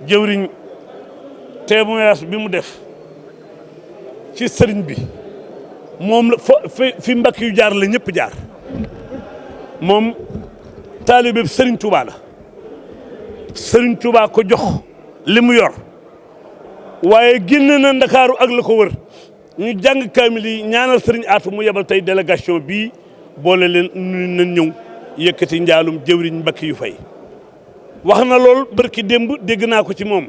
jëwriñ témoignage bi mu def ci sëriñ bi moom la fi mbakk yu jaar la ñëpp jaar moom taalibe sëriñ Touba la sëriñ Touba ko jox li mu yor waaye génn na Ndakaaru ak la ko wër ñu jàng kaamil yi ñaanal sëriñ Atou mu yebal tey délégation bii boole leen nañ ñëw yëkkati njaalum jëwriñ mbakk yu fay wax na lool barki démb dégg naa ko ci moom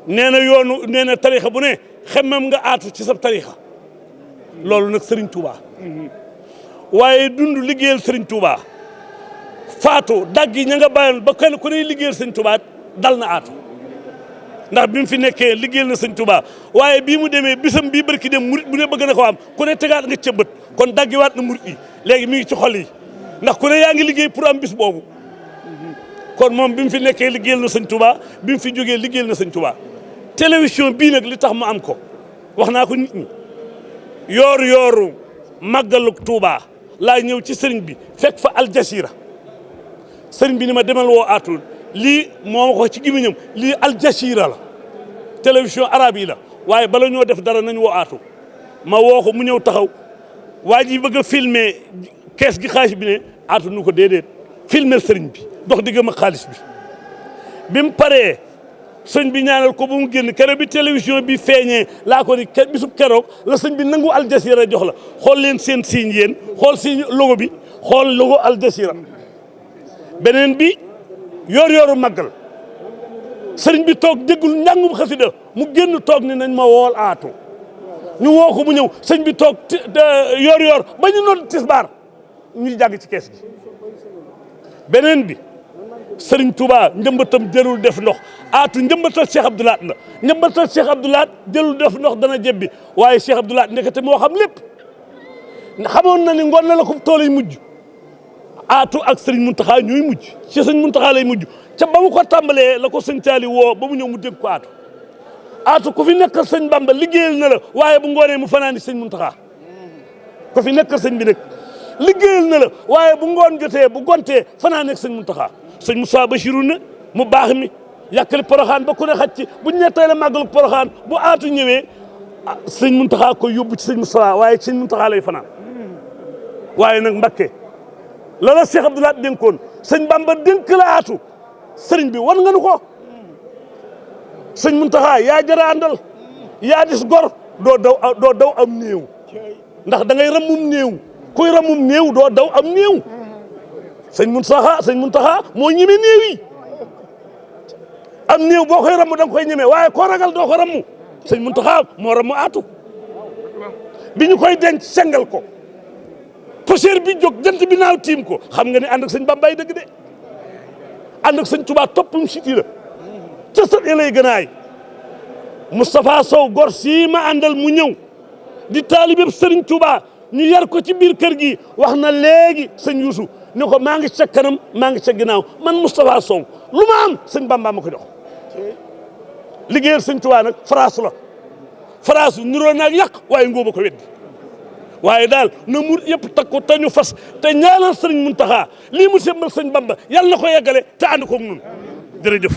nee na tarixa bu ne xemmam nga aatu ci sa tarixa loolu nag Serigne Touba waaye dund liggéeyal Serigne Touba faatu dagg yi ña nga bàyyoon ba kenn ku ne liggéeyal Serigne Touba dal na aatu ndax bi mu fi nekkee liggéeyal na Serigne Touba waaye bii mu demee bisam bii barki dem murit bu ne bëgg na ko am ku ne tegaat nga ca bët kon daggiwaat na murit yi léegi mi ngi ci xol yi ndax ku ne yaa ngi liggéey pour am bis boobu kon moom bi mu fi nekkee liggéeyal na Serigne Touba bi mu fi jógee liggéeyal na Serigne Touba télévision bii nag li tax mu am ko wax naa ko nit ñi yooru màggalu Touba laa ñëw ci sëriñ bi fekk fa Al Jazeera sëriñ bi ni ma demal woo Atou lii moo ma ko ci gémmiñam lii Al Jazeera la télévision arabe yi la waaye bala ñoo def dara nañ woo Atou ma woo ko mu ñëw taxaw waa ji bëgg a filmer kees gi xaalis bi ne Atou nu ko déedéet filmer sëriñ bi dox diggam ak xaalis bi mu paree sëñ bi ñaanal ko ba mu génn keroog bi télévision bi feeñee laa ko ni bisub keroog la sëñ bi nangu Al Jazeera jox la xool leen seen signe yéen xool signe logo bi xool logo Al Jazeera beneen bi yooru màggal sëriñ bi toog déggul njàngum xasida mu génn toog ni nañ ma wool Atou ñu woo ko mu ñëw sëñ bi toog yoor ba ñu noon tisbaar ñuy jàng ci kees gi beneen bi Sëriñ Touba njëmbatam jërul def ndox Atou njëmbatal Cheikh Abdou Lahad la njëmbatal Cheikh Abdou Lahad jërul def ndox dana jebbi waaye Cheikh Abdou Lahad ndekete moo xam lépp xamoon na ni ngoon na la ko tool yi mujj Atou ak Sëriñ Mountakha ñooy mujj ci Sëriñ Mountakha lay mujj ca ba mu ko tàmbalee la ko sëñ Taali woo ba mu ñëw mu dégg ko Atou ku fi nekkal sëñ Bamba liggéeyal na la waaye bu ngoonee mu fanaani Sëriñ Mountakha ku fi nekkal sëñ bi nag liggéeyal na la waaye bu ngoon jotee bu gontee fanaani ak Sëriñ Mountakha sëñ Moussa Bachirou ne mu baax mi yàkkali poroxaan ba ku ne xaj ci bu ñu nettee la màggalu poroxaan bu Atou ñëwee sëñ Mountakha koy yóbbu ci sëñ Moussa waaye sëñ Mountakha lay fanaan waaye nag Mbakke loola Cheikh Abdou Lahad dénkoon sëñ Bamba dénk la Atou sëriñ bi wan nga nu ko sëñ Mountakha yaa jara àndal yaa dis gor doo daw am néew ndax da ngay ramum néew kuy ramum néew doo daw am néew sëñ Mountakha moo ñeme néew yi am néew boo koy ramm da nga koy ñeme waaye koo ragal doo ko ramm sëñ Mountakha moo ramm Atou bi ñu koy denc sengal ko poussière bi jóg jant bi naaw tiim ko xam nga ne ànd ak sëñ Bambaay dëgg de ànd ak sëñ Touba toppum siti la ca sët lay gën a ay Moustapha Sow gor sii ma àndal mu ñëw di taalibe sëriñ Touba ñu yar ko ci biir kër gi wax na léegi sëñ Youssou ni ko maa ngi ca kanam maa ngi ca ginnaaw man Moustapha Sow lu ma am sëñ Bamba ma ko jox liggéeyal sëñ Touba nag France la France niroo naag yàq waaye ngóoba ko weddi waaye daal na mur yëpp takku te ñu fas te ñaanal sëriñ Mountakha lii mu sembal sëñ Bamba yàlla na ko yeggale te ànd koog ñun jërëjëf